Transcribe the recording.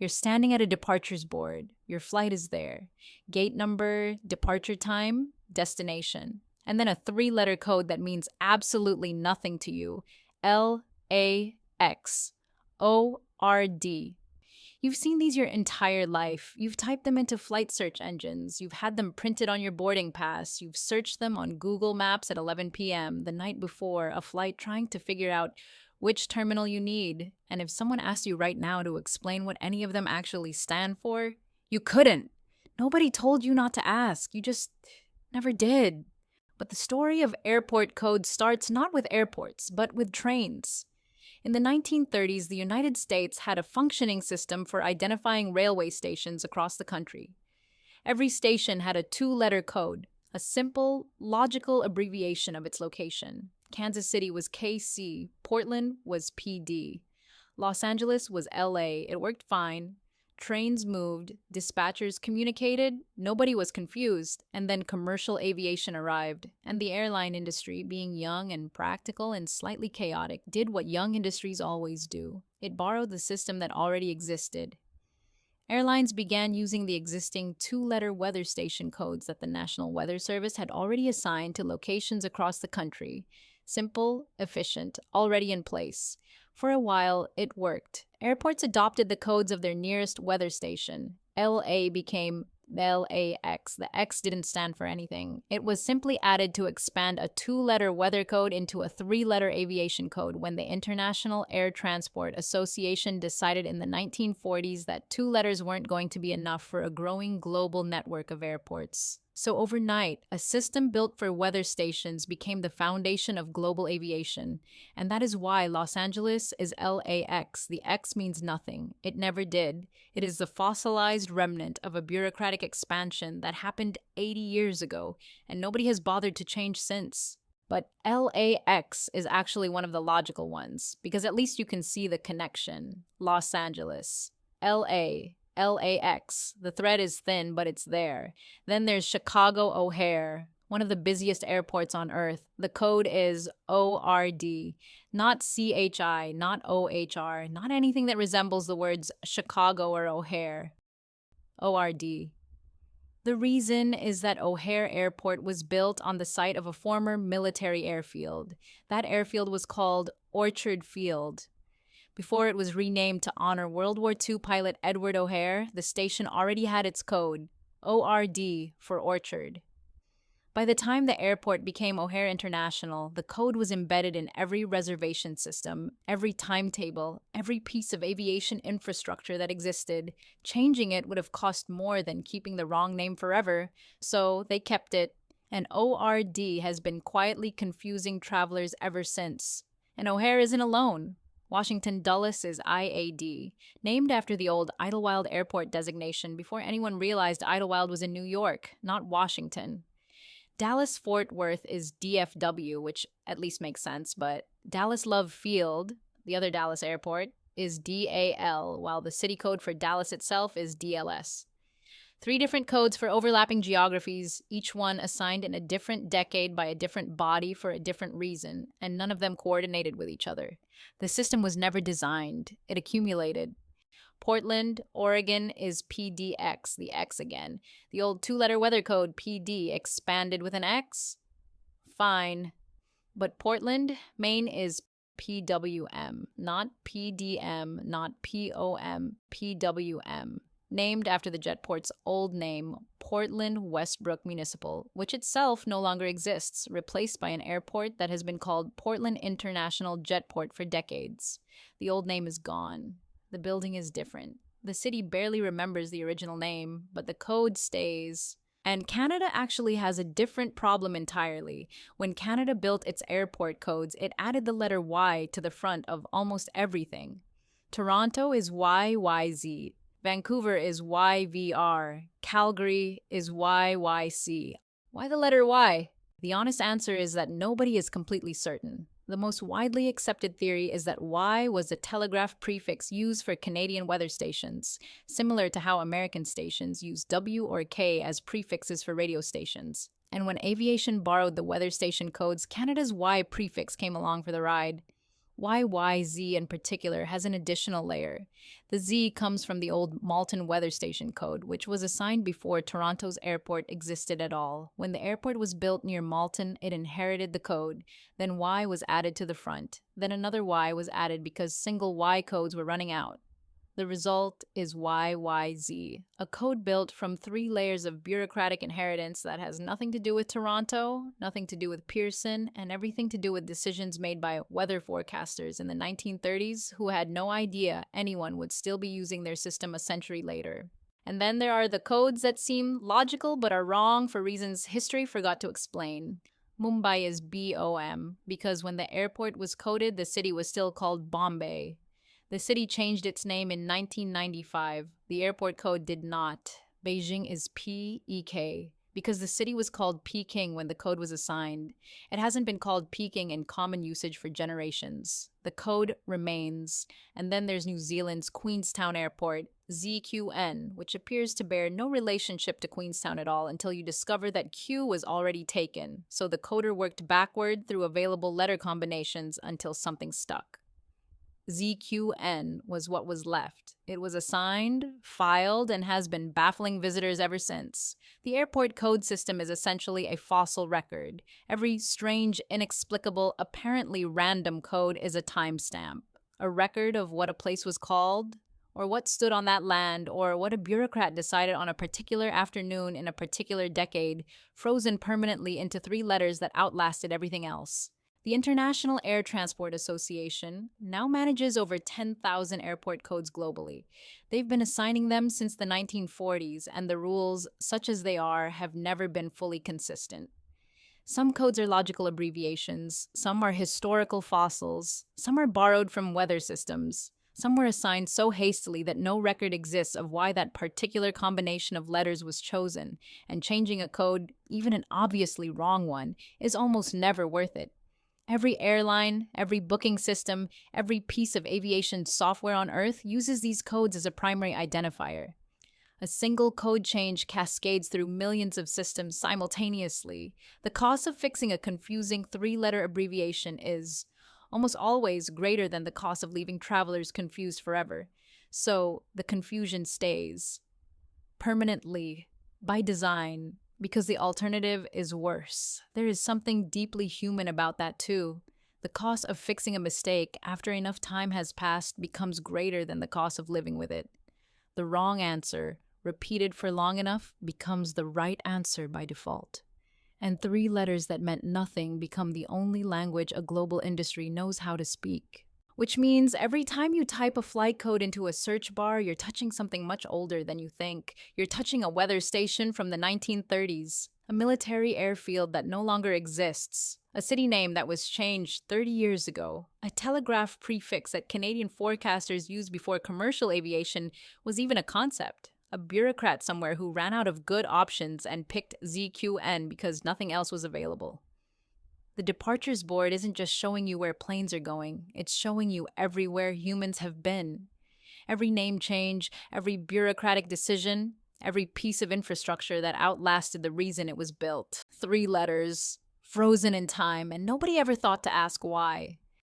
You're standing at a departures board. Your flight is there. Gate number, departure time, destination. And then a three-letter code that means absolutely nothing to you. LAX. ORD. You've seen these your entire life. You've typed them into flight search engines. You've had them printed on your boarding pass. You've searched them on Google Maps at 11 p.m. the night before a flight trying to figure out which terminal you need. And if someone asked you right now to explain what any of them actually stand for, you couldn't. Nobody told you not to ask. You just never did. But the story of airport codes starts not with airports, but with trains. In the 1930s, the United States had a functioning system for identifying railway stations across the country. Every station had a two-letter code, a simple, logical abbreviation of its location. Kansas City was KC, Portland was PD, Los Angeles was LA. It worked fine. Trains moved, dispatchers communicated, nobody was confused, and then commercial aviation arrived, and the airline industry, being young and practical and slightly chaotic, did what young industries always do. It borrowed the system that already existed. Airlines began using the existing two-letter weather station codes that the National Weather Service had already assigned to locations across the country. Simple, efficient, already in place. For a while, it worked. Airports adopted the codes of their nearest weather station. LA became LAX. The X didn't stand for anything. It was simply added to expand a two-letter weather code into a three-letter aviation code when the International Air Transport Association decided in the 1940s that two letters weren't going to be enough for a growing global network of airports. So overnight, a system built for weather stations became the foundation of global aviation, and that is why Los Angeles is LAX. The X means nothing. It never did. It is the fossilized remnant of a bureaucratic expansion that happened 80 years ago, and nobody has bothered to change since. But LAX is actually one of the logical ones, because at least you can see the connection. Los Angeles, LA. LAX. The thread is thin, but it's there. Then there's Chicago O'Hare, one of the busiest airports on Earth. The code is ORD, not CHI, not OHR, not anything that resembles the words Chicago or O'Hare. ORD. The reason is that O'Hare Airport was built on the site of a former military airfield. That airfield was called Orchard Field. Before it was renamed to honor World War II pilot Edward O'Hare, the station already had its code, ORD for Orchard. By the time the airport became O'Hare International, the code was embedded in every reservation system, every timetable, every piece of aviation infrastructure that existed. Changing it would have cost more than keeping the wrong name forever, so they kept it. And ORD has been quietly confusing travelers ever since. And O'Hare isn't alone. Washington Dulles is IAD, named after the old Idlewild Airport designation before anyone realized Idlewild was in New York, not Washington. Dallas-Fort Worth is DFW, which at least makes sense, but Dallas Love Field, the other Dallas airport, is DAL, while the city code for Dallas itself is DLS. 3 different codes for overlapping geographies, each one assigned in a different decade by a different body for a different reason, and none of them coordinated with each other. The system was never designed. It accumulated. Portland, Oregon is PDX, the X again. The old 2-letter weather code PD expanded with an X? Fine. But Portland, Maine is PWM, not PDM, not POM, PWM. Named after the jetport's old name, Portland Westbrook Municipal, which itself no longer exists, replaced by an airport that has been called Portland International Jetport for decades. The old name is gone. The building is different. The city barely remembers the original name, but the code stays. And Canada actually has a different problem entirely. When Canada built its airport codes, it added the letter Y to the front of almost everything. Toronto is YYZ. Vancouver is YVR. Calgary is YYC. Why the letter Y? The honest answer is that nobody is completely certain. The most widely accepted theory is that Y was the telegraph prefix used for Canadian weather stations, similar to how American stations use W or K as prefixes for radio stations. And when aviation borrowed the weather station codes, Canada's Y prefix came along for the ride. YYZ in particular has an additional layer. The Z comes from the old Malton Weather Station code, which was assigned before Toronto's airport existed at all. When the airport was built near Malton, it inherited the code. Then Y was added to the front. Then another Y was added because single Y codes were running out. The result is YYZ, a code built from 3 layers of bureaucratic inheritance that has nothing to do with Toronto, nothing to do with Pearson, and everything to do with decisions made by weather forecasters in the 1930s who had no idea anyone would still be using their system a century later. And then there are the codes that seem logical but are wrong for reasons history forgot to explain. Mumbai is BOM because when the airport was coded, the city was still called Bombay. The city changed its name in 1995. The airport code did not. Beijing is PEK because the city was called Peking when the code was assigned. It hasn't been called Peking in common usage for generations. The code remains. And then there's New Zealand's Queenstown Airport, ZQN, which appears to bear no relationship to Queenstown at all until you discover that Q was already taken. So the coder worked backward through available letter combinations until something stuck. ZQN was what was left. It was assigned, filed, and has been baffling visitors ever since. The airport code system is essentially a fossil record. Every strange, inexplicable, apparently random code is a timestamp, a record of what a place was called, or what stood on that land, or what a bureaucrat decided on a particular afternoon in a particular decade, frozen permanently into 3 letters that outlasted everything else. The International Air Transport Association now manages over 10,000 airport codes globally. They've been assigning them since the 1940s, and the rules, such as they are, have never been fully consistent. Some codes are logical abbreviations, some are historical fossils, some are borrowed from weather systems. Some were assigned so hastily that no record exists of why that particular combination of letters was chosen, and changing a code, even an obviously wrong one, is almost never worth it. Every airline, every booking system, every piece of aviation software on Earth uses these codes as a primary identifier. A single code change cascades through millions of systems simultaneously. The cost of fixing a confusing 3-letter abbreviation is almost always greater than the cost of leaving travelers confused forever. So the confusion stays. Permanently, by design, because the alternative is worse. There is something deeply human about that too. The cost of fixing a mistake after enough time has passed becomes greater than the cost of living with it. The wrong answer, repeated for long enough, becomes the right answer by default. And 3 letters that meant nothing become the only language a global industry knows how to speak. Which means every time you type a flight code into a search bar, you're touching something much older than you think. You're touching a weather station from the 1930s, a military airfield that no longer exists, a city name that was changed 30 years ago, a telegraph prefix that Canadian forecasters used before commercial aviation was even a concept, a bureaucrat somewhere who ran out of good options and picked ZQN because nothing else was available. The departures board isn't just showing you where planes are going, it's showing you everywhere humans have been. Every name change, every bureaucratic decision, every piece of infrastructure that outlasted the reason it was built. 3 letters, frozen in time, and nobody ever thought to ask why.